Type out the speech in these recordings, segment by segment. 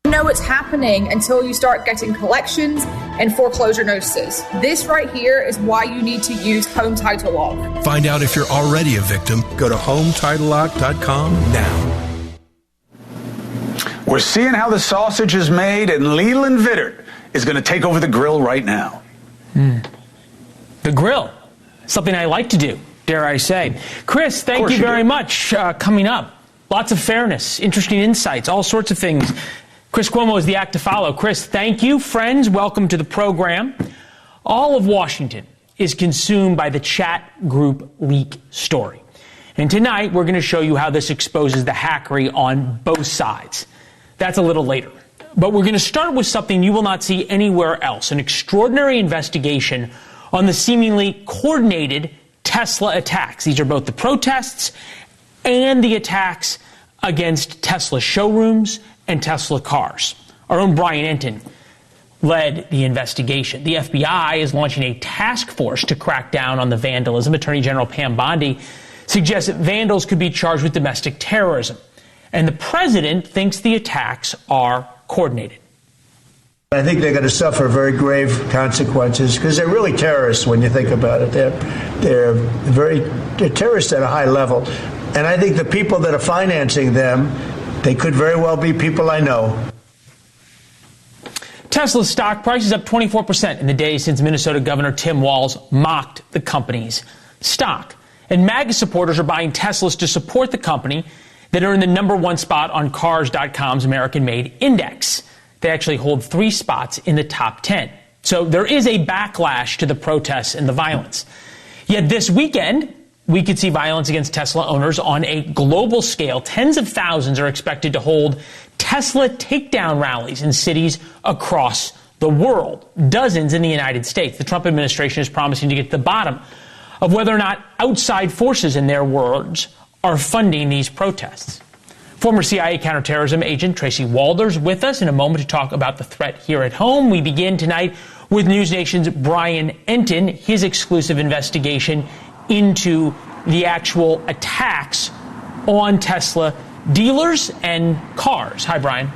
know it's happening until you start getting collections and foreclosure notices. This right here is why you need to use Home Title Lock. Find out if you're already a victim. Go to HomeTitleLock.com now. We're seeing how the sausage is made, and Leland Vittert is going to take over the grill right now. The grill, something I like to do, dare I say. Chris, thank you very much. Coming up, lots of fairness, interesting insights, all sorts of things. Chris Cuomo is the act to follow. Chris, thank you. Friends, welcome to the program. All of Washington is consumed by the chat group leak story. And tonight, we're going to show you how this exposes the hackery on both sides. That's a little later. But we're going to start with something you will not see anywhere else, an extraordinary investigation on the seemingly coordinated Tesla attacks. These are both the protests and the attacks against Tesla showrooms and Tesla cars. Our own Brian Entin led the investigation. The FBI is launching a task force to crack down on the vandalism. Attorney General Pam Bondi suggests that vandals could be charged with domestic terrorism. And the president thinks the attacks are coordinated. I think they're going to suffer very grave consequences because they're really terrorists when you think about it. They're terrorists at a high level. And I think the people that are financing them, they could very well be people I know. Tesla's stock price is up 24% in the days since Minnesota Governor Tim Walz mocked the company's stock. And MAGA supporters are buying Teslas to support the company that are in the #1 spot on Cars.com's American-Made Index. They actually hold 3 spots in the top 10. So there is a backlash to the protests and the violence. Yet this weekend, we could see violence against Tesla owners on a global scale. Tens of thousands are expected to hold Tesla takedown rallies in cities across the world, dozens in the United States. The Trump administration is promising to get to the bottom of whether or not outside forces, in their words, are funding these protests. Former CIA counterterrorism agent Tracy Walder's with us in a moment to talk about the threat here at home. We begin tonight with NewsNation's Brian Entin, his exclusive investigation into the actual attacks on Tesla dealers and cars. Hi, Brian.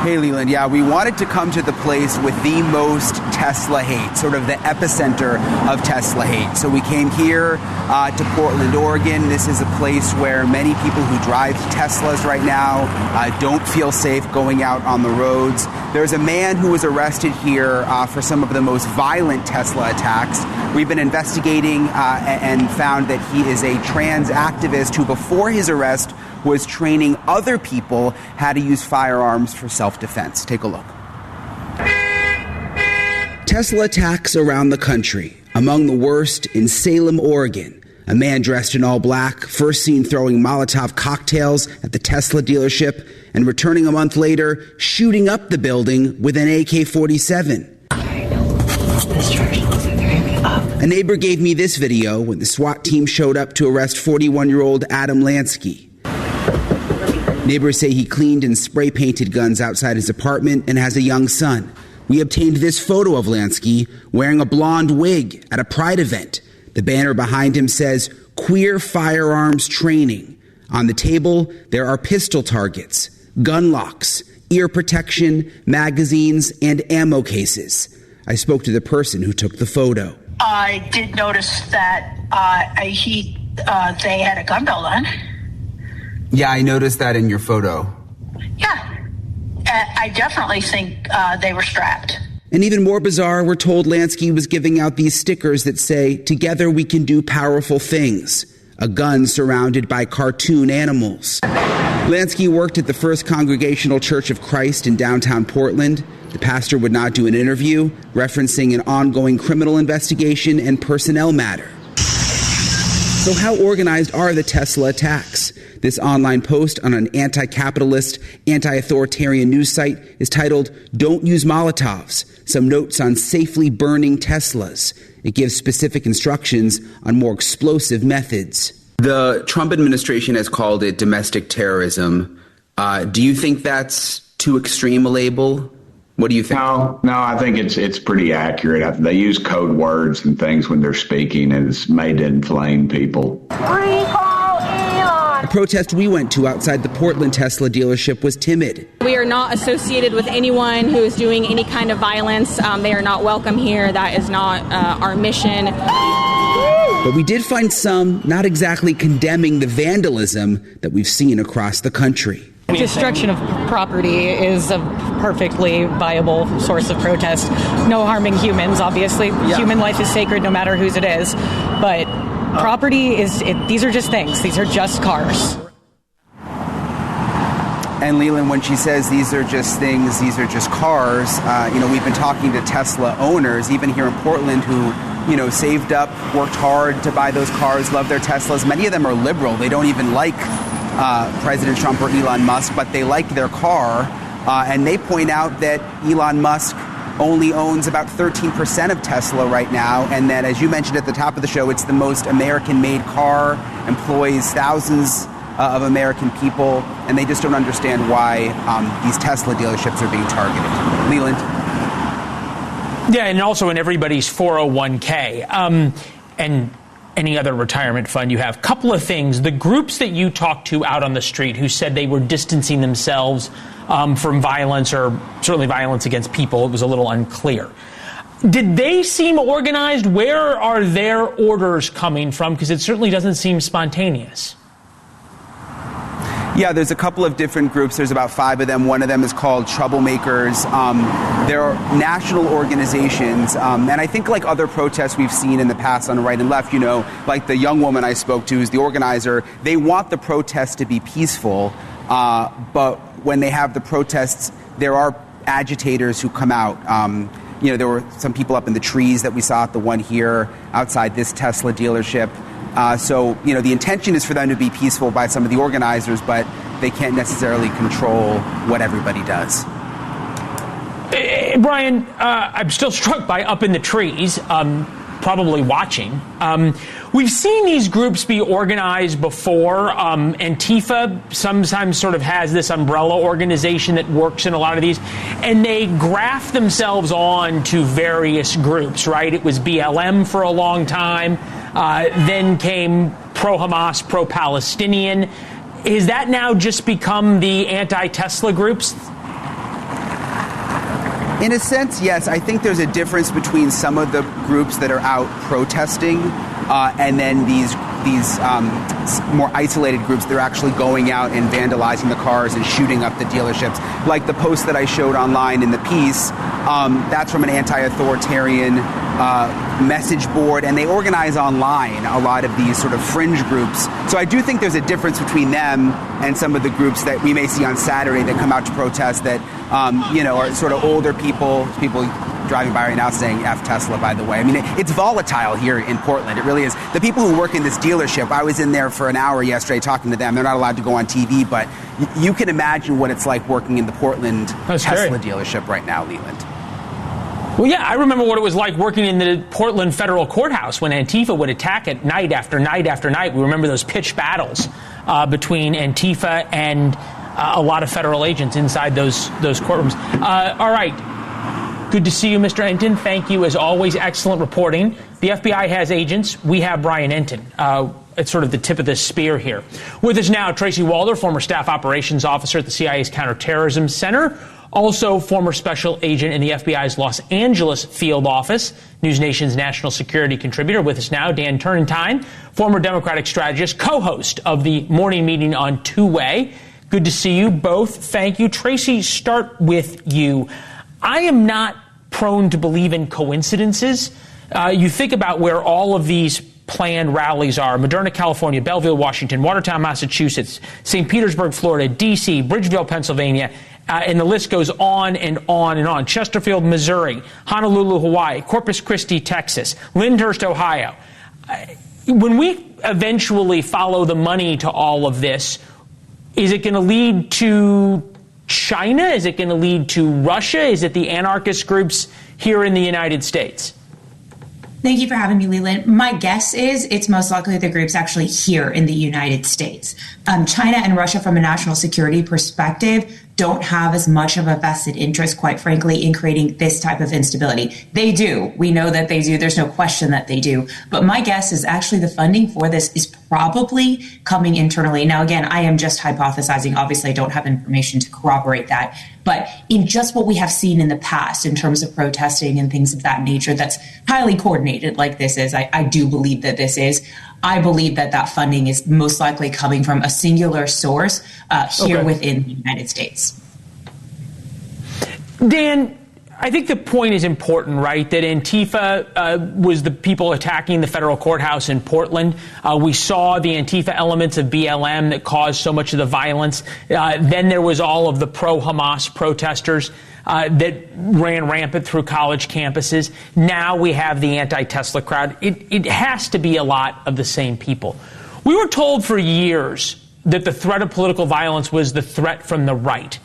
Hey, Leland. Yeah, we wanted to come to the place with the most Tesla hate, sort of the epicenter of Tesla hate. So we came here to Portland, Oregon. This is a place where many people who drive Teslas right now don't feel safe going out on the roads. There's a man who was arrested here for some of the most violent Tesla attacks. We've been investigating and found that he is a trans activist who, before his arrest, was training other people how to use firearms for self-defense. Take a look. Tesla attacks around the country. Among the worst in Salem, Oregon. A man dressed in all black, first seen throwing Molotov cocktails at the Tesla dealership and returning a month later, shooting up the building with an AK-47. A neighbor gave me this video when the SWAT team showed up to arrest 41-year-old Adam Lansky. Neighbors say he cleaned and spray painted guns outside his apartment and has a young son. We obtained this photo of Lansky wearing a blonde wig at a Pride event. The banner behind him says, "Queer Firearms Training." On the table, there are pistol targets, gun locks, ear protection, magazines, and ammo cases. I spoke to the person who took the photo. I did notice that they had a gun belt on. Yeah, I noticed that in your photo. Yeah, I definitely think they were strapped. And even more bizarre, we're told Lansky was giving out these stickers that say, "Together we can do powerful things." A gun surrounded by cartoon animals. Lansky worked at the First Congregational Church of Christ in downtown Portland. The pastor would not do an interview, referencing an ongoing criminal investigation and personnel matter. So how organized are the Tesla attacks? This online post on an anti-capitalist, anti-authoritarian news site is titled, "Don't Use Molotovs, Some Notes on Safely Burning Teslas." It gives specific instructions on more explosive methods. The Trump administration has called it domestic terrorism. Do you think that's too extreme a label? What do you think? No, I think it's pretty accurate. They use code words and things when they're speaking, and it's made to inflame people. Recall Elon! A protest we went to outside the Portland Tesla dealership was timid. We are not associated with anyone who is doing any kind of violence. They are not welcome here. That is not our mission. But we did find some not exactly condemning the vandalism that we've seen across the country. Destruction of property is a perfectly viable source of protest. No harming humans, obviously. Yeah. Human life is sacred no matter whose it is. But property these are just things. These are just cars. And Leland, when she says these are just things, these are just cars, we've been talking to Tesla owners, even here in Portland, who saved up, worked hard to buy those cars, love their Teslas. Many of them are liberal. They don't even like President Trump or Elon Musk, but they like their car. And they point out that Elon Musk only owns about 13% of Tesla right now, and that, as you mentioned at the top of the show, it's the most American-made car, employs thousands of American people, and they just don't understand why these Tesla dealerships are being targeted. Leland? Yeah, and also in everybody's 401k and any other retirement fund you have. A couple of things. The groups that you talked to out on the street who said they were distancing themselves from violence, or certainly violence against people, it was a little unclear. Did they seem organized? Where are their orders coming from? Because it certainly doesn't seem spontaneous. Yeah, there's a couple of different groups. There's about 5 of them. One of them is called Troublemakers. There are national organizations, and I think like other protests we've seen in the past on the right and left, like the young woman I spoke to who's the organizer, they want the protests to be peaceful, but when they have the protests, there are agitators who come out. There were some people up in the trees that we saw at the one here outside this Tesla dealership. So the intention is for them to be peaceful by some of the organizers, but they can't necessarily control what everybody does. Brian, I'm still struck by up in the trees, probably watching. We've seen these groups be organized before. Antifa sometimes sort of has this umbrella organization that works in a lot of these, and they graft themselves on to various groups, right? It was BLM for a long time. Then came pro-Hamas, pro-Palestinian. Is that now just become the anti-Tesla groups? In a sense, yes. I think there's a difference between some of the groups that are out protesting and then these more isolated groups that are actually going out and vandalizing the cars and shooting up the dealerships. Like the post that I showed online in the piece, that's from an anti-authoritarian message board, and they organize online a lot of these sort of fringe groups. So I do think there's a difference between them and some of the groups that we may see on Saturday that come out to protest that, are sort of older people driving by right now saying F Tesla, by the way. I mean, it's volatile here in Portland. It really is. The people who work in this dealership, I was in there for an hour yesterday talking to them. They're not allowed to go on TV, but you can imagine what it's like working in the Portland Tesla dealership right now, Leland. Well, yeah, I remember what it was like working in the Portland federal courthouse when Antifa would attack it night after night after night. We remember those pitched battles between Antifa and a lot of federal agents inside those courtrooms. All right. Good to see you, Mr. Enton. Thank you, as always. Excellent reporting. The FBI has agents. We have Brian Enton. It's sort of the tip of the spear here. With us now, Tracy Walder, former staff operations officer at the CIA's Counterterrorism Center, also former special agent in the FBI's Los Angeles field office, NewsNation's national security contributor. With us now, Dan Turrentine, former Democratic strategist, co-host of the morning meeting on Two-Way. Good to see you both. Thank you. Tracy, start with you. I am not prone to believe in coincidences. You think about where all of these planned rallies are: Moderna, California, Belleville, Washington, Watertown, Massachusetts, St. Petersburg, Florida, D.C., Bridgeville, Pennsylvania, and the list goes on and on and on. Chesterfield, Missouri, Honolulu, Hawaii, Corpus Christi, Texas, Lyndhurst, Ohio. When we eventually follow the money to all of this, is it going to lead to China? Is it going to lead to Russia? Is it the anarchist groups here in the United States? Thank you for having me, Leland. My guess is it's most likely the groups actually here in the United States. China and Russia, from a national security perspective, don't have as much of a vested interest, quite frankly, in creating this type of instability. They do. We know that they do. There's no question that they do. But my guess is actually the funding for this is probably coming internally. Now, again, I am just hypothesizing. Obviously, I don't have information to corroborate that. But in just what we have seen in the past in terms of protesting and things of that nature that's highly coordinated like this is, I do believe that this is. I believe that that funding is most likely coming from a singular source here within the United States. Dan, I think the point is important, right? That Antifa was the people attacking the federal courthouse in Portland. We saw the Antifa elements of BLM that caused so much of the violence. Then there was all of the pro-Hamas protesters that ran rampant through college campuses. Now we have the anti-Tesla crowd. It has to be a lot of the same people. We were told for years that the threat of political violence was the threat from the right.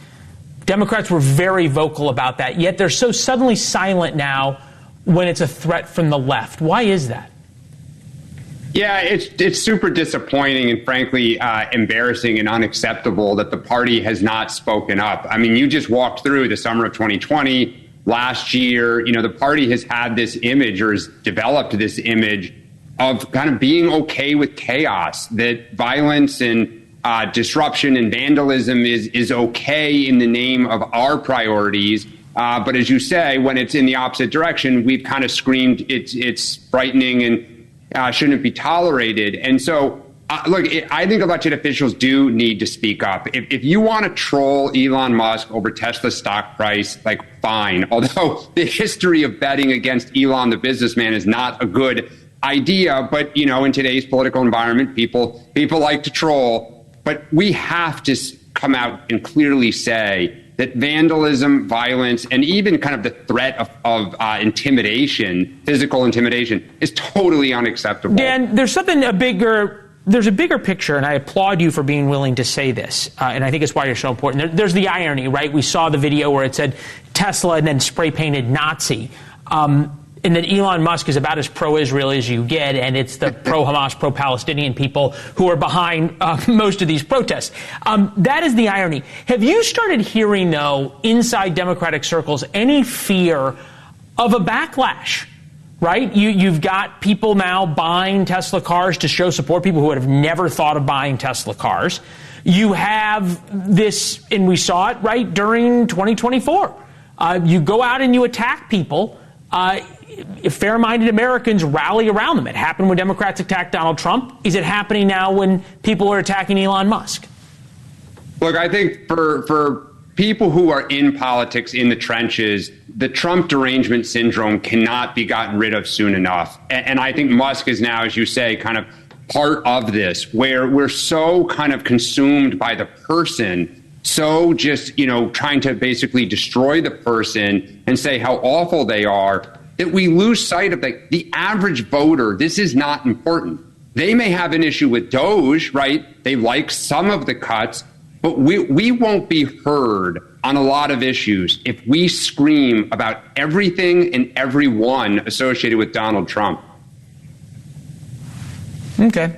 Democrats were very vocal about that, yet they're so suddenly silent now when it's a threat from the left. Why is that? Yeah, it's super disappointing and frankly embarrassing and unacceptable that the party has not spoken up. I mean, you just walked through the summer of 2020. Last year, the party has had this image or has developed this image of kind of being okay with chaos, that violence and disruption and vandalism is okay in the name of our priorities. But as you say, when it's in the opposite direction, we've kind of screamed it's frightening and shouldn't be tolerated. And so, look, I think elected officials do need to speak up. If you want to troll Elon Musk over Tesla's stock price, like, fine. Although the history of betting against Elon, the businessman, is not a good idea. But, in today's political environment, people like to troll. But we have to come out and clearly say that vandalism, violence, and even kind of the threat of intimidation, physical intimidation, is totally unacceptable. Dan, there's a bigger picture, and I applaud you for being willing to say this, and I think it's why you're so important. There's the irony, right? We saw the video where it said Tesla and then spray-painted Nazi. And that Elon Musk is about as pro-Israel as you get, and it's the pro-Hamas, pro-Palestinian people who are behind most of these protests. That is the irony. Have you started hearing, though, inside Democratic circles, any fear of a backlash? Right? You've got people now buying Tesla cars to show support, people who would have never thought of buying Tesla cars. You have this, and we saw it, right, during 2024. You go out and you attack people. Fair-minded Americans rally around them. It happened when Democrats attacked Donald Trump. Is it happening now when people are attacking Elon Musk? Look, I think for people who are in politics, in the trenches, the Trump derangement syndrome cannot be gotten rid of soon enough. And I think Musk is now, as you say, kind of part of this, where we're so kind of consumed by the person, so just, trying to basically destroy the person and say how awful they are, that we lose sight of the average voter. This is not important. They may have an issue with DOGE, right? They like some of the cuts, but we won't be heard on a lot of issues if we scream about everything and everyone associated with Donald Trump. Okay.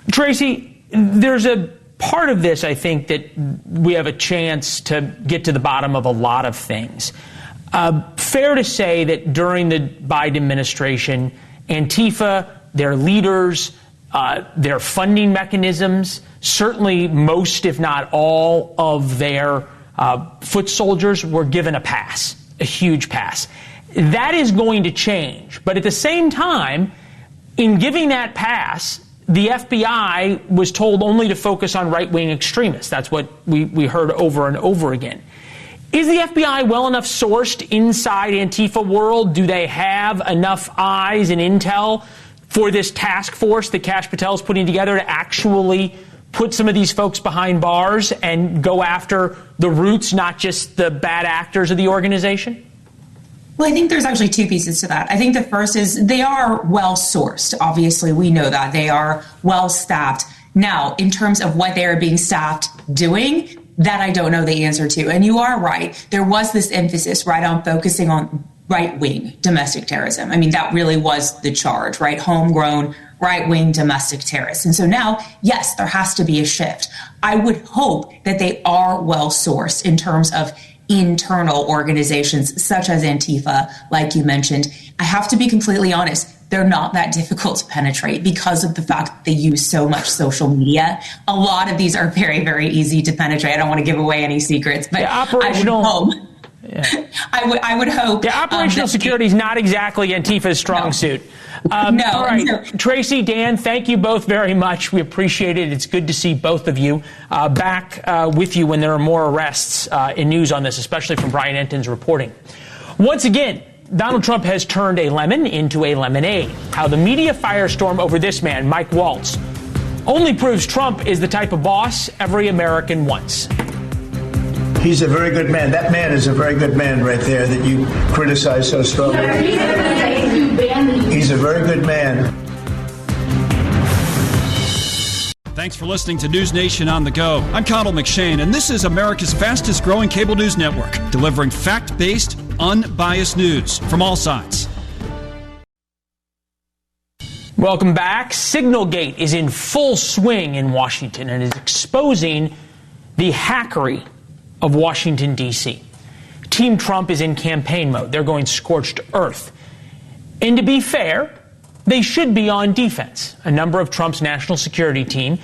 Tracy, there's a part of this, I think, that we have a chance to get to the bottom of a lot of things. Fair to say that during the Biden administration, Antifa, their leaders, their funding mechanisms, certainly most, if not all, of their foot soldiers were given a pass, a huge pass. That is going to change. But at the same time, in giving that pass, the FBI was told only to focus on right-wing extremists. That's what we heard over and over again. Is the FBI well enough sourced inside Antifa world? Do they have enough eyes and intel for this task force that Kash Patel is putting together to actually put some of these folks behind bars and go after the roots, not just the bad actors of the organization? Well, I think there's actually two pieces to that. I think the first is they are well sourced. Obviously, we know that. They are well staffed. Now, in terms of what they are being staffed doing, that I don't know the answer to. And you are right. There was this emphasis, right, on focusing on right-wing domestic terrorism. I mean, that really was the charge, right? Homegrown right-wing domestic terrorists. And so now, yes, there has to be a shift. I would hope that they are well-sourced in terms of internal organizations such as Antifa, like you mentioned. I have to be completely honest. They're not that difficult to penetrate because of the fact that they use so much social media. A lot of these are very, very easy to penetrate. I don't want to give away any secrets, but I would hope. Yeah, operational security is not exactly Antifa's strong suit. All right, Tracy, Dan, thank you both very much. We appreciate it. It's good to see both of you back with you when there are more arrests in news on this, especially from Brian Enton's reporting. Once again, Donald Trump has turned a lemon into a lemonade. How the media firestorm over this man, Mike Waltz, only proves Trump is the type of boss every American wants. He's a very good man. That man is a very good man right there that you criticize so strongly. He's a very good man. Thanks for listening to NewsNation on the Go. I'm Connell McShane, and this is America's fastest growing cable news network, delivering fact-based, unbiased news from all sides. Welcome back. Signalgate is in full swing in Washington and is exposing the hackery of Washington, D.C. Team Trump is in campaign mode. They're going scorched earth. And to be fair, they should be on defense. A number of Trump's national security team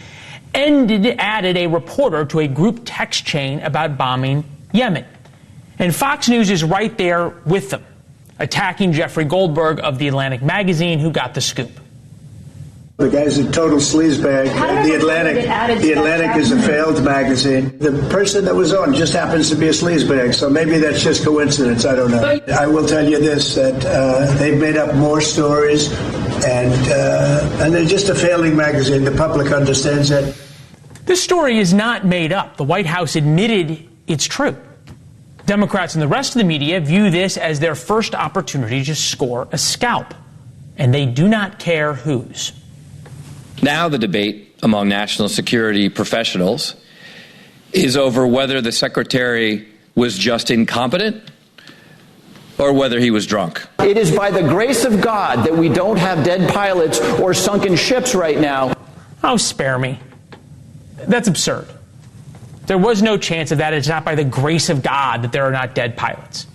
added a reporter to a group text chain about bombing Yemen. And Fox News is right there with them, attacking Jeffrey Goldberg of The Atlantic magazine, who got the scoop. The guy's a total sleazebag. The Atlantic is a failed magazine. The person that was on just happens to be a sleazebag, so maybe that's just coincidence. I don't know. I will tell you this, that they've made up more stories, and they're just a failing magazine. The public understands that. This story is not made up. The White House admitted it's true. Democrats and the rest of the media view this as their first opportunity to score a scalp, and they do not care whose. Now the debate among national security professionals is over whether the secretary was just incompetent or whether he was drunk. It is by the grace of God that we don't have dead pilots or sunken ships right now. Oh, spare me. That's absurd. There was no chance of that. It's not by the grace of God that there are not dead pilots.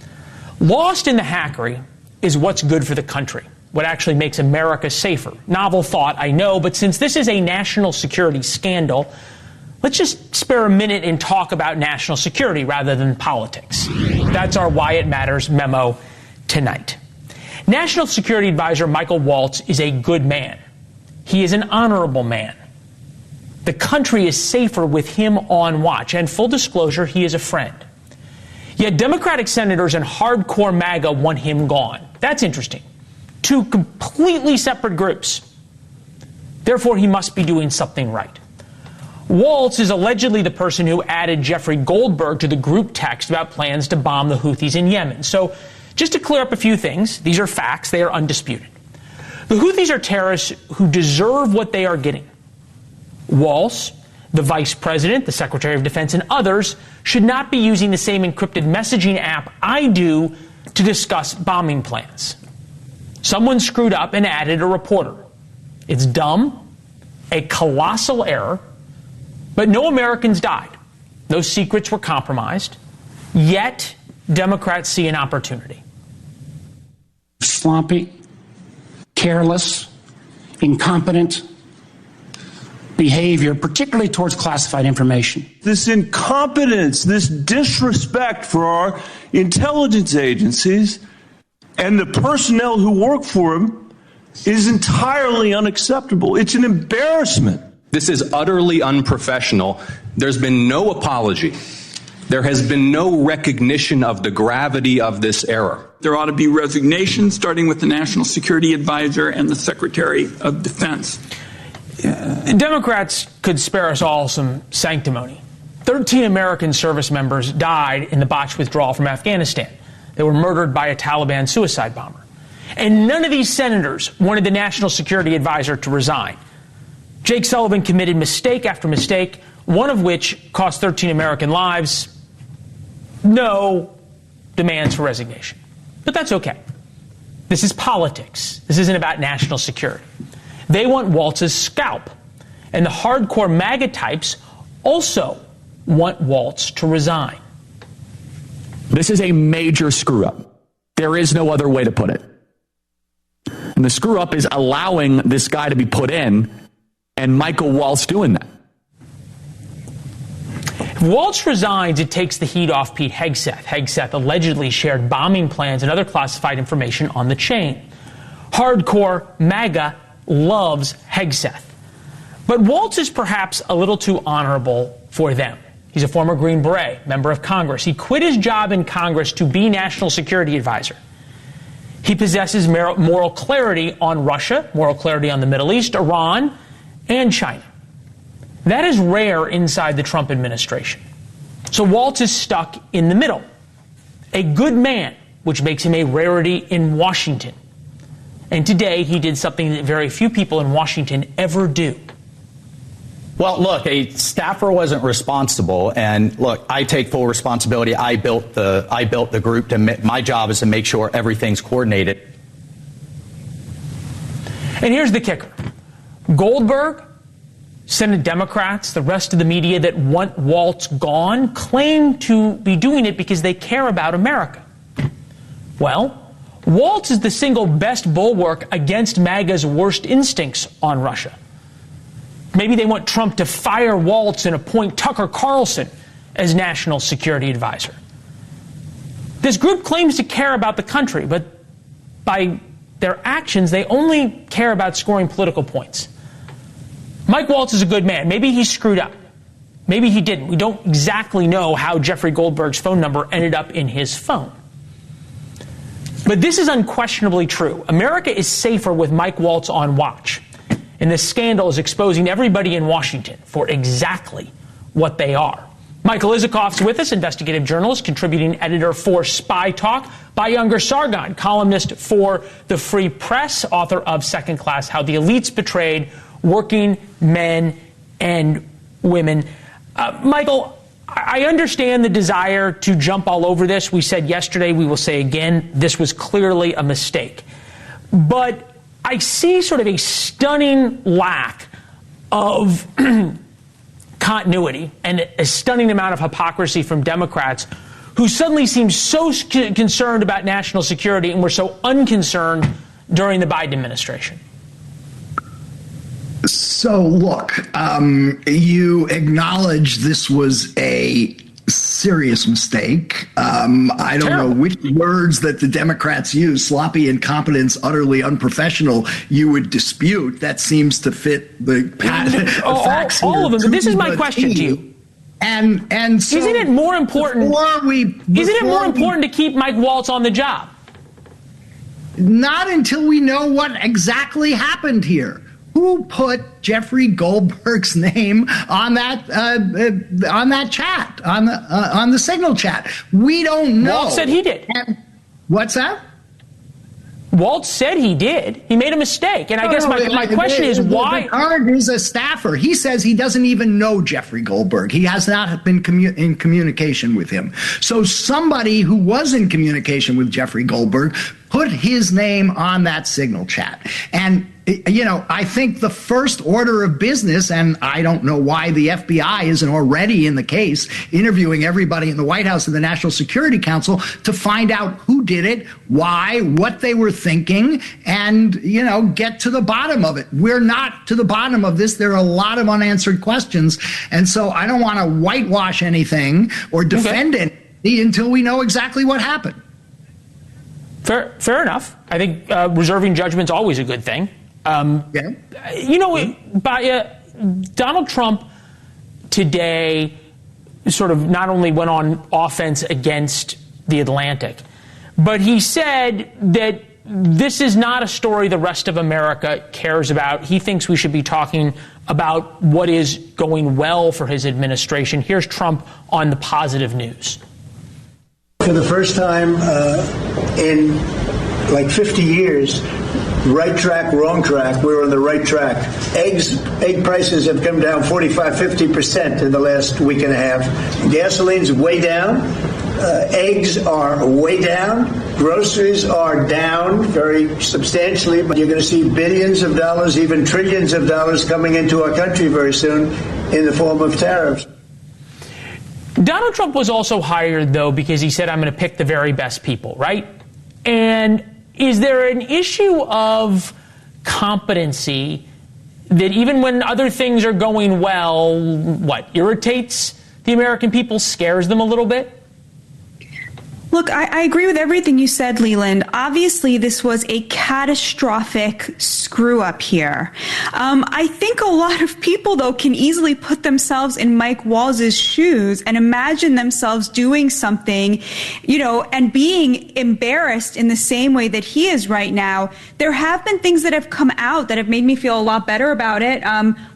Lost in the hackery is what's good for the country, what actually makes America safer. Novel thought, I know, but since this is a national security scandal, let's just spare a minute and talk about national security rather than politics. That's our Why It Matters memo tonight. National Security Advisor Michael Waltz is a good man. He is an honorable man. The country is safer with him on watch, and full disclosure, he is a friend. Yet Democratic senators and hardcore MAGA want him gone. That's interesting. Two completely separate groups. Therefore, he must be doing something right. Waltz is allegedly the person who added Jeffrey Goldberg to the group text about plans to bomb the Houthis in Yemen. So, just to clear up a few things, these are facts, they are undisputed. The Houthis are terrorists who deserve what they are getting. Waltz, the vice president, the secretary of defense, and others should not be using the same encrypted messaging app I do to discuss bombing plans. Someone screwed up and added a reporter. It's dumb, a colossal error, but no Americans died. No secrets were compromised. Yet, Democrats see an opportunity. Sloppy, careless, incompetent behavior, particularly towards classified information. This incompetence, this disrespect for our intelligence agencies and the personnel who work for them is entirely unacceptable. It's an embarrassment. This is utterly unprofessional. There's been no apology. There has been no recognition of the gravity of this error. There ought to be resignation, starting with the National Security Advisor and the Secretary of Defense. Democrats could spare us all some sanctimony. 13 American service members died in the botched withdrawal from Afghanistan. They were murdered by a Taliban suicide bomber. And none of these senators wanted the National Security Advisor to resign. Jake Sullivan committed mistake after mistake, one of which cost 13 American lives. No demands for resignation. But that's okay. This is politics. This isn't about national security. They want Waltz's scalp. And the hardcore MAGA types also want Waltz to resign. This is a major screw-up. There is no other way to put it. And the screw-up is allowing this guy to be put in, and Michael Waltz doing that. If Waltz resigns, it takes the heat off Pete Hegseth. Hegseth allegedly shared bombing plans and other classified information on the chain. Hardcore MAGA loves Hegseth. But Waltz is perhaps a little too honorable for them. He's a former Green Beret, member of Congress. He quit his job in Congress to be national security advisor. He possesses moral clarity on Russia, moral clarity on the Middle East, Iran, and China. That is rare inside the Trump administration. So Waltz is stuck in the middle. A good man, which makes him a rarity in Washington. And today he did something that very few people in Washington ever do. Well, look, a staffer wasn't responsible, and look, I take full responsibility. I built the group. My job is to make sure everything's coordinated. And here's the kicker. Goldberg, Senate Democrats, the rest of the media that want Waltz gone, claim to be doing it because they care about America. Well, Waltz is the single best bulwark against MAGA's worst instincts on Russia. Maybe they want Trump to fire Waltz and appoint Tucker Carlson as national security advisor. This group claims to care about the country, but by their actions, they only care about scoring political points. Mike Waltz is a good man. Maybe he screwed up. Maybe he didn't. We don't exactly know how Jeffrey Goldberg's phone number ended up in his phone. But this is unquestionably true. America is safer with Mike Waltz on watch. And this scandal is exposing everybody in Washington for exactly what they are. Michael Isikoff's with us, investigative journalist, contributing editor for Spy Talk. Younger Sargon, columnist for The Free Press, author of Second Class, How the Elites Betrayed Working Men and Women. Michael, I understand the desire to jump all over this. We said yesterday, we will say again, this was clearly a mistake. But I see sort of a stunning lack of continuity and a stunning amount of hypocrisy from Democrats who suddenly seem so concerned about national security and were so unconcerned during the Biden administration. So, look, you acknowledge this was a serious mistake. I don't know which words that the Democrats use, sloppy incompetence, utterly unprofessional, you would dispute. That seems to fit the facts. All of them. But this is my question to you. And so isn't it more important? Isn't it more important to keep Mike Waltz on the job? Not until we know what exactly happened here. Who put Jeffrey Goldberg's name on that chat, on the Signal chat? We don't know. Waltz said he did. What's that? Waltz said he did. He made a mistake. And I guess my question is why? Card is a staffer. He says he doesn't even know Jeffrey Goldberg. He has not been in communication with him. So somebody who was in communication with Jeffrey Goldberg put his name on that Signal chat. And you know, I think the first order of business, and I don't know why the FBI isn't already in the case, interviewing everybody in the White House and the National Security Council to find out who did it, why, what they were thinking, and, you know, get to the bottom of it. We're not to the bottom of this. There are a lot of unanswered questions. And so I don't want to whitewash anything or defend it until we know exactly what happened. Fair enough. I think reserving judgment's always a good thing. You know, Donald Trump today sort of not only went on offense against the Atlantic, but he said that this is not a story the rest of America cares about. He thinks we should be talking about what is going well for his administration. Here's Trump on the positive news. For the first time in like 50 years, right track, wrong track. We're on the right track. Egg prices have come down 45-50% in the last week and a half. Gasoline's way down. Eggs are way down. Groceries are down very substantially, but you're going to see billions of dollars, even trillions of dollars coming into our country very soon in the form of tariffs. Donald Trump was also hired, though, because he said, I'm going to pick the very best people, right? And is there an issue of competency that even when other things are going well, irritates the American people, scares them a little bit? Look, I agree with everything you said, Leland. Obviously, this was a catastrophic screw-up here. I think a lot of people, though, can easily put themselves in Mike Walz's shoes and imagine themselves doing something, and being embarrassed in the same way that he is right now. There have been things that have come out that have made me feel a lot better about it.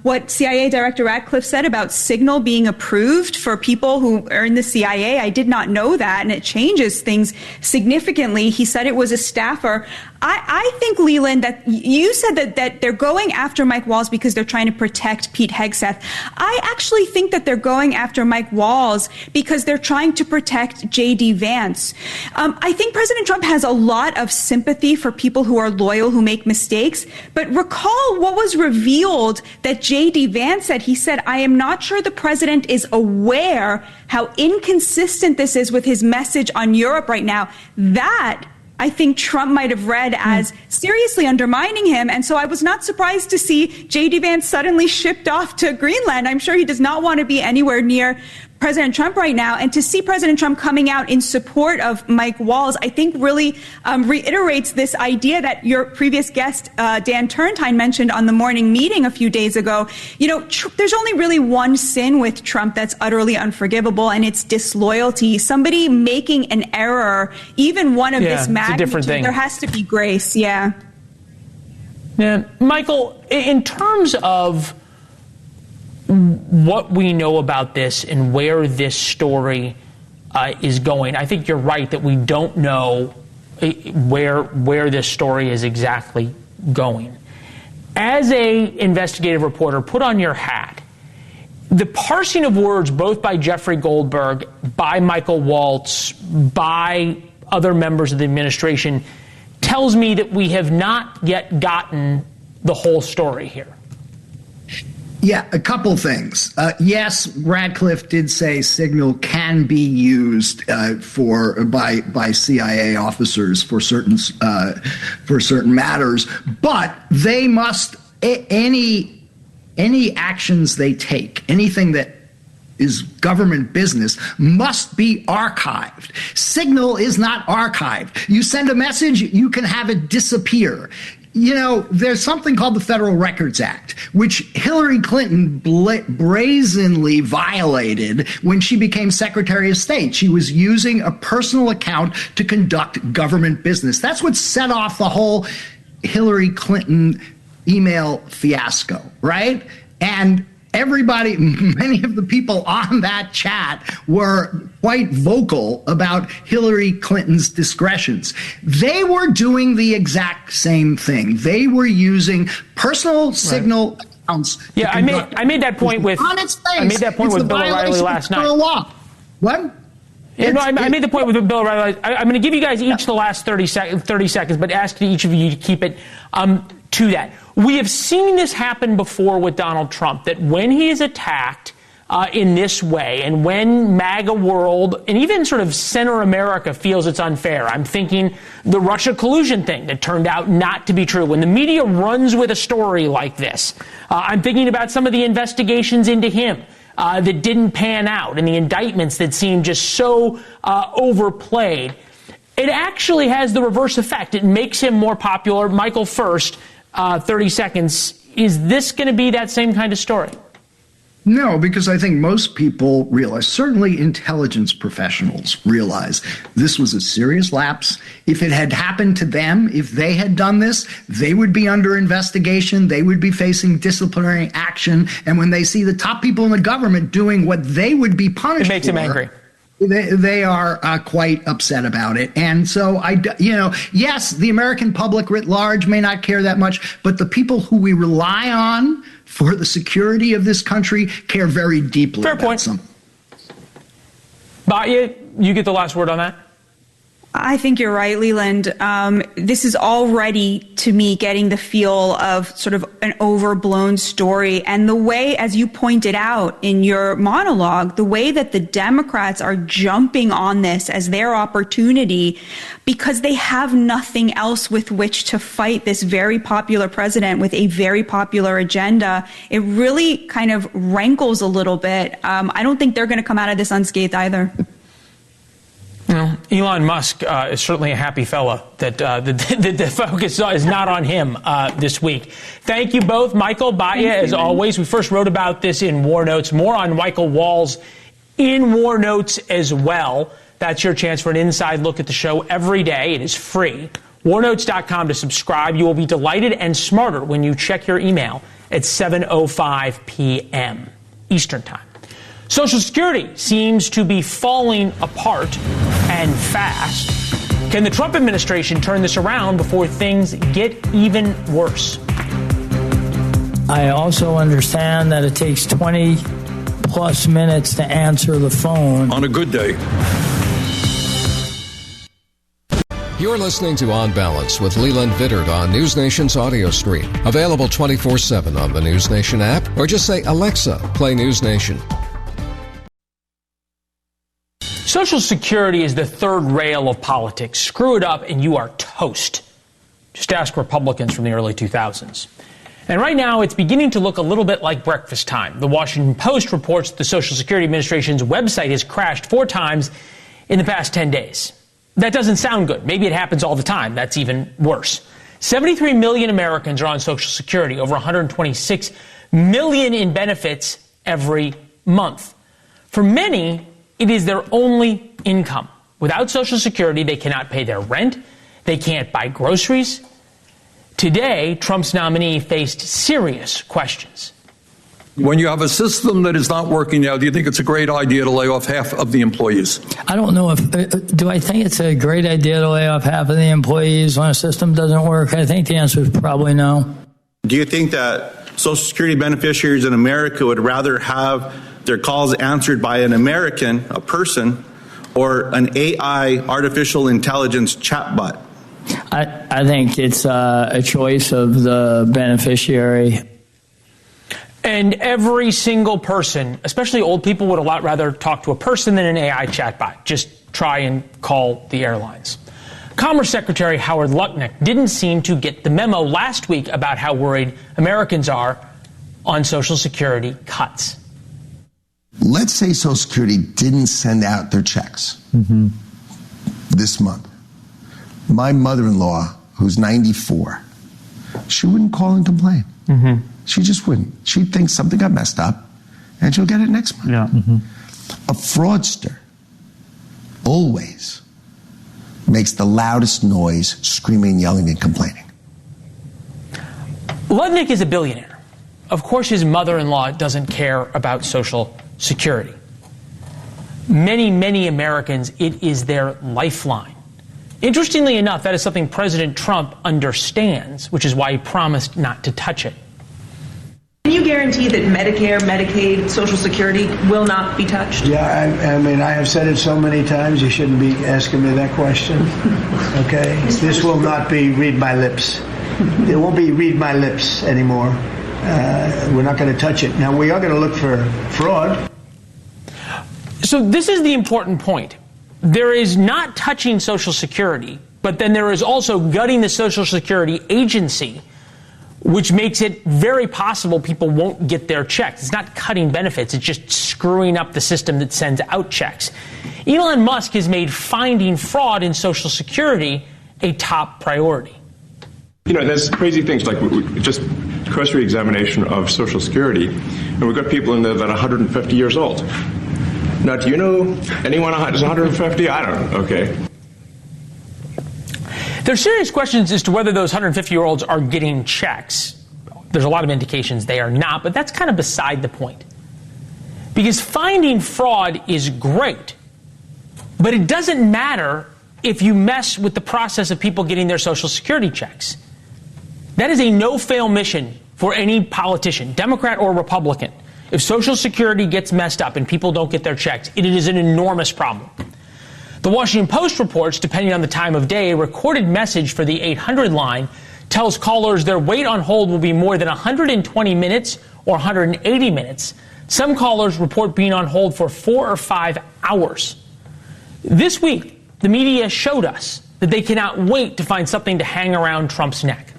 What CIA Director Ratcliffe said about Signal being approved for people who are in the CIA, I did not know that, and it changes things significantly. He said it was a staffer. I think, Leland, that you said that they're going after Mike Walz because they're trying to protect Pete Hegseth. I actually think that they're going after Mike Walz because they're trying to protect J.D. Vance. I think President Trump has a lot of sympathy for people who are loyal, who make mistakes. But recall what was revealed that J.D. Vance said. He said, I am not sure the president is aware how inconsistent this is with his message on Europe right now. That I think Trump might have read as seriously undermining him. And so I was not surprised to see J.D. Vance suddenly shipped off to Greenland. I'm sure he does not want to be anywhere near President Trump right now. And to see President Trump coming out in support of Mike Walz, I think really reiterates this idea that your previous guest, Dan Turrentine, mentioned on the morning meeting a few days ago. There's only really one sin with Trump that's utterly unforgivable, and it's disloyalty. Somebody making an error, even one of this magnitude, there has to be grace. Yeah. Michael, in terms of what we know about this and where this story is going, I think you're right that we don't know where this story is exactly going. As a investigative reporter, put on your hat. The parsing of words, both by Jeffrey Goldberg, by Michael Waltz, by other members of the administration, tells me that we have not yet gotten the whole story here. Yeah, a couple things. Yes, Radcliffe did say Signal can be used by CIA officers for certain matters, but they must any actions they take, anything that is government business, must be archived. Signal is not archived. You send a message, you can have it disappear. There's something called the Federal Records Act, which Hillary Clinton brazenly violated when she became Secretary of State. She was using a personal account to conduct government business. That's what set off the whole Hillary Clinton email fiasco, right? And many of the people on that chat were quite vocal about Hillary Clinton's discretions. They were doing the exact same thing. They were using personal Signal accounts. Yeah, I made that point with Bill O'Reilly last night. What? I made the point with Bill O'Reilly. I'm going to give you guys each the last 30 seconds, but ask each of you to keep it to that. We have seen this happen before with Donald Trump, that when he is attacked in this way, and when MAGA world, and even sort of center America, feels it's unfair. I'm thinking the Russia collusion thing that turned out not to be true. When the media runs with a story like this, I'm thinking about some of the investigations into him that didn't pan out, and the indictments that seemed just so overplayed. It actually has the reverse effect. It makes him more popular. Michael, first, 30 seconds. Is this going to be that same kind of story? No, because I think most people realize, certainly intelligence professionals realize, this was a serious lapse. If it had happened to them, if they had done this, they would be under investigation. They would be facing disciplinary action. And when they see the top people in the government doing what they would be punished for, it makes them angry. They are quite upset about it. And so, yes, the American public writ large may not care that much, but the people who we rely on for the security of this country care very deeply. Fair point. Batya, you get the last word on that. I think you're right, Leland. This is already, to me, getting the feel of sort of an overblown story. And the way, as you pointed out in your monologue, the way that the Democrats are jumping on this as their opportunity because they have nothing else with which to fight this very popular president with a very popular agenda, it really kind of rankles a little bit. I don't think they're going to come out of this unscathed either. Elon Musk is certainly a happy fella that the focus is not on him this week. Thank you both, Michael, Batya, as always. We first wrote about this in War Notes. More on Michael Walls in War Notes as well. That's your chance for an inside look at the show every day. It is free. warnotes.com to subscribe. You will be delighted and smarter when you check your email at 7:05 p.m. Eastern Time. Social Security seems to be falling apart and fast. Can the Trump administration turn this around before things get even worse? I also understand that it takes 20 plus minutes to answer the phone. On a good day. You're listening to On Balance with Leland Vittert on NewsNation's audio stream. Available 24/7 on the NewsNation app, or just say, Alexa, play NewsNation. Social Security is the third rail of politics. Screw it up and you are toast. Just ask Republicans from the early 2000s. And right now, it's beginning to look a little bit like breakfast time. The Washington Post reports the Social Security Administration's website has crashed 4 times in the past 10 days. That doesn't sound good. Maybe it happens all the time. That's even worse. 73 million Americans are on Social Security, over 126 million in benefits every month. For many, it is their only income. Without Social Security, they cannot pay their rent. They can't buy groceries. Today, Trump's nominee faced serious questions. When you have a system that is not working now, do you think it's a great idea to lay off half of the employees? I don't know do I think it's a great idea to lay off half of the employees when a system doesn't work? I think the answer is probably no. Do you think that Social Security beneficiaries in America would rather have their calls answered by an American, a person, or an AI, artificial intelligence chatbot? I think it's a choice of the beneficiary. And every single person, especially old people, would a lot rather talk to a person than an AI chatbot. Just try and call the airlines. Commerce Secretary Howard Lutnick didn't seem to get the memo last week about how worried Americans are on Social Security cuts. Let's say Social Security didn't send out their checks this month. My mother-in-law, who's 94, she wouldn't call and complain. She just wouldn't. She'd think something got messed up, and she'll get it next month. A fraudster always makes the loudest noise, screaming, yelling, and complaining. Lutnick is a billionaire. Of course, his mother-in-law doesn't care about Social Security. Many, many Americans, it is their lifeline. Interestingly enough, that is something President Trump understands, which is why he promised not to touch it. Can you guarantee that Medicare, Medicaid, Social Security will not be touched? Yeah, I mean, I have said it so many times, you shouldn't be asking me that question. Okay? This will not be read my lips. It won't be read my lips anymore. We're not going to touch it. Now, we are going to look for fraud. So this is the important point. There is not touching Social Security, but then there is also gutting the Social Security agency, which makes it very possible people won't get their checks. It's not cutting benefits. It's just screwing up the system that sends out checks. Elon Musk has made finding fraud in Social Security a top priority. You know, there's crazy things like just cursory examination of Social Security, and we've got people in there that are 150 years old. Now, do you know anyone who's 150? I don't know. Okay. There's serious questions as to whether those 150-year-olds are getting checks. There's a lot of indications they are not, but that's kind of beside the point. Because finding fraud is great, But it doesn't matter if you mess with the process of people getting their Social Security checks. That is a no-fail mission for any politician, Democrat or Republican. If Social Security gets messed up and people don't get their checks, it is an enormous problem. The Washington Post reports, depending on the time of day, a recorded message for the 800 line tells callers their wait on hold will be more than 120 minutes or 180 minutes. Some callers report being on hold for 4 or 5 hours. This week, the media showed us that they cannot wait to find something to hang around Trump's neck.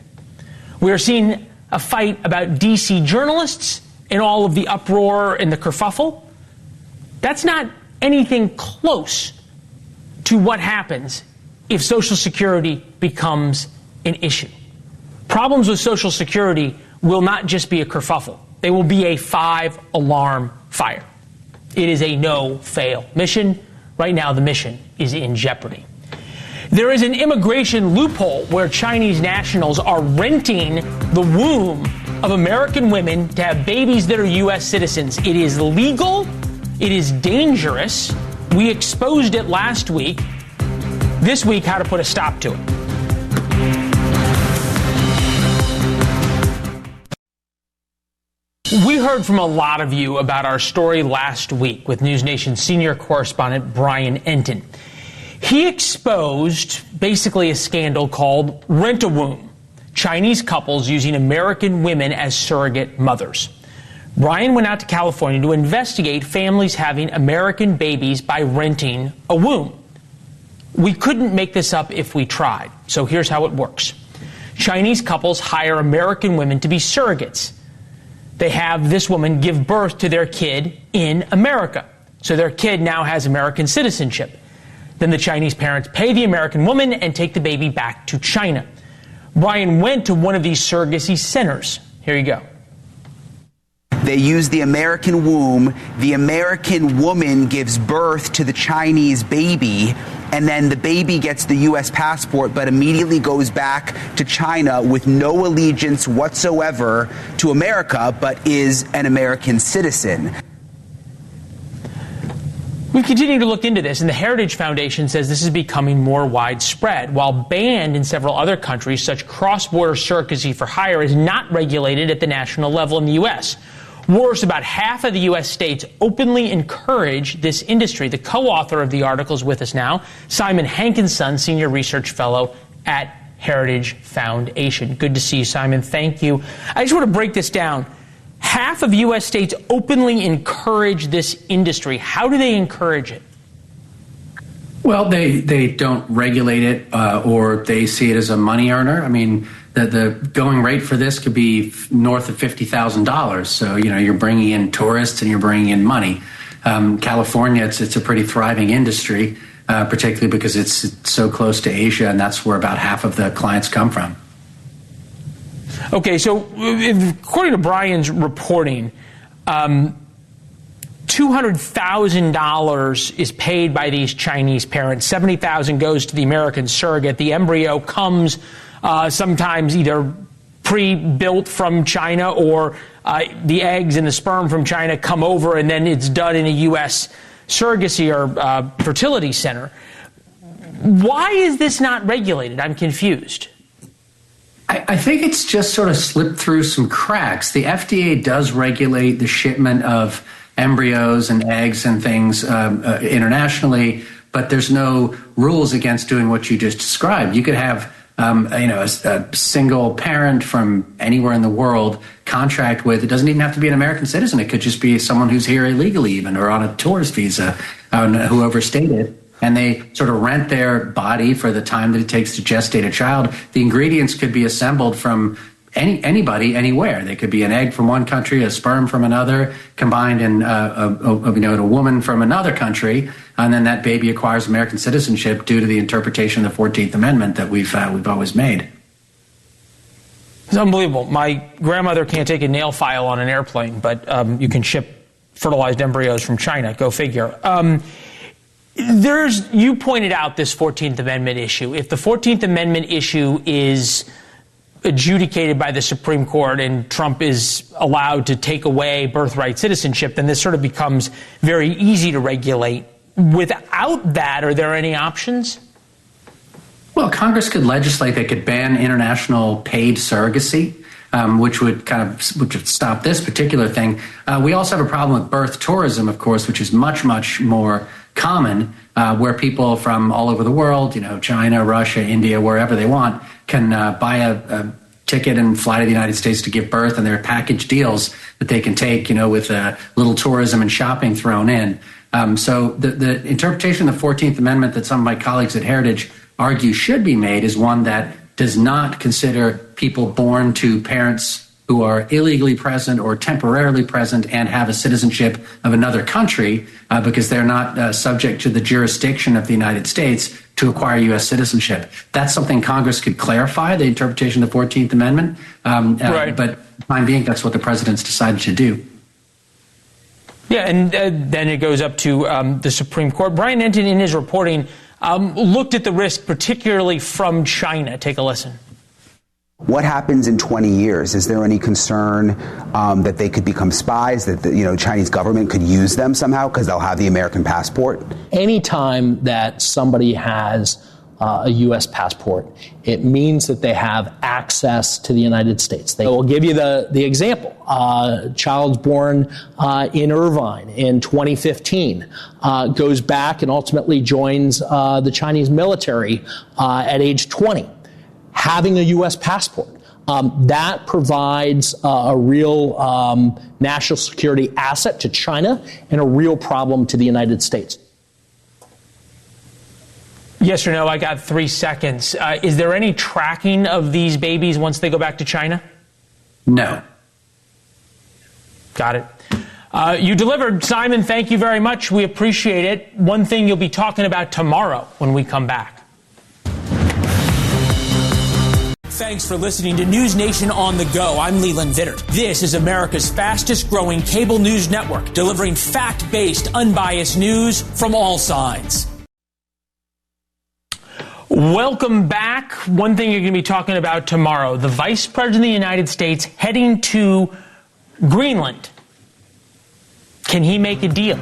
We are seeing a fight about D.C. journalists and all of the uproar and the kerfuffle. That's not anything close to what happens if Social Security becomes an issue. Problems with Social Security will not just be a kerfuffle. They will be a 5-alarm fire. It is a no-fail mission. Right now, the mission is in jeopardy. There is an immigration loophole where Chinese nationals are renting the womb of American women to have babies that are U.S. citizens. It is legal. It is dangerous. We exposed it last week. This week, how to put a stop to it. We heard from a lot of you about our story last week with NewsNation senior correspondent Brian Entin. He exposed basically a scandal called Rent-A-Womb, Chinese couples using American women as surrogate mothers. Brian went out to California to investigate families having American babies by renting a womb. We couldn't make this up if we tried, so here's how it works. Chinese couples hire American women to be surrogates. They have this woman give birth to their kid in America, so their kid now has American citizenship. Then the Chinese parents pay the American woman and take the baby back to China. Brian went to one of these surrogacy centers. Here you go. They use the American womb. The American woman gives birth to the Chinese baby, and then the baby gets the U.S. passport, but immediately goes back to China with no allegiance whatsoever to America, but is an American citizen. We continue to look into this, and the Heritage Foundation says this is becoming more widespread. While banned in several other countries, such cross-border surrogacy for hire is not regulated at the national level in the U.S. Worse, about half of the U.S. states openly encourage this industry. The co-author of the article is with us now, Simon Hankinson, Senior Research Fellow at Heritage Foundation. Good to see you, Simon. Thank you. I just want to break this down. Half of U.S. states openly encourage this industry. How do they encourage it? Well, they don't regulate it or they see it as a money earner. I mean, the going rate for this could be north of $50,000. So, you're bringing in tourists and you're bringing in money. California, it's a pretty thriving industry, particularly because it's so close to Asia, and that's where about half of the clients come from. Okay, so according to Brian's reporting, $200,000 is paid by these Chinese parents. $70,000 goes to the American surrogate. The embryo comes sometimes either pre-built from China, or the eggs and the sperm from China come over, and then it's done in a U.S. surrogacy or fertility center. Why is this not regulated? I'm confused. I think it's just sort of slipped through some cracks. The FDA does regulate the shipment of embryos and eggs and things internationally, but there's no rules against doing what you just described. You could have a single parent from anywhere in the world contract with, it doesn't even have to be an American citizen. It could just be someone who's here illegally even, or on a tourist visa, who overstayed it. And they sort of rent their body for the time that it takes to gestate a child. The ingredients could be assembled from anybody, anywhere. They could be an egg from one country, a sperm from another, combined in a woman from another country, and then that baby acquires American citizenship due to the interpretation of the 14th Amendment that we've always made. It's unbelievable. My grandmother can't take a nail file on an airplane, but you can ship fertilized embryos from China. Go figure. You pointed out this 14th Amendment issue. If the 14th Amendment issue is adjudicated by the Supreme Court and Trump is allowed to take away birthright citizenship, then this sort of becomes very easy to regulate without that, are there any options? Well, Congress could legislate, they could ban international paid surrogacy, which would stop this particular thing. We also have a problem with birth tourism, of course, which is much, much more common, where people from all over the world, China, Russia, India, wherever they want, can buy a ticket and fly to the United States to give birth, and there are package deals that they can take, with a little tourism and shopping thrown in. So the interpretation of the 14th Amendment that some of my colleagues at Heritage argue should be made is one that does not consider people born to parents who are illegally present or temporarily present and have a citizenship of another country because they're not subject to the jurisdiction of the United States to acquire U.S. citizenship. That's something Congress could clarify, the interpretation of the 14th Amendment. Right. But for the time being, that's what the president's decided to do. Yeah, and then it goes up to the Supreme Court. Brian Entin, in his reporting, looked at the risk, particularly from China. Take a listen. What happens in 20 years? Is there any concern that they could become spies, that the Chinese government could use them somehow because they'll have the American passport? Anytime that somebody has a U.S. passport, it means that they have access to the United States. They will give you the example. Child born in Irvine in 2015 goes back and ultimately joins the Chinese military at age 20. Having a U.S. passport, that provides a real national security asset to China and a real problem to the United States. Yes or no? I got 3 seconds. Is there any tracking of these babies once they go back to China? No. Got it. You delivered, Simon. Thank you very much. We appreciate it. One thing you'll be talking about tomorrow when we come back. Thanks for listening to News Nation on the Go. I'm Leland Vittert. This is America's fastest growing cable news network, delivering fact-based, unbiased news from all sides. Welcome back. One thing you're going to be talking about tomorrow, the Vice President of the United States heading to Greenland. Can he make a deal?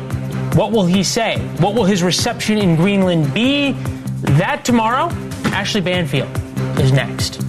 What will he say? What will his reception in Greenland be? That tomorrow. Ashley Banfield is next.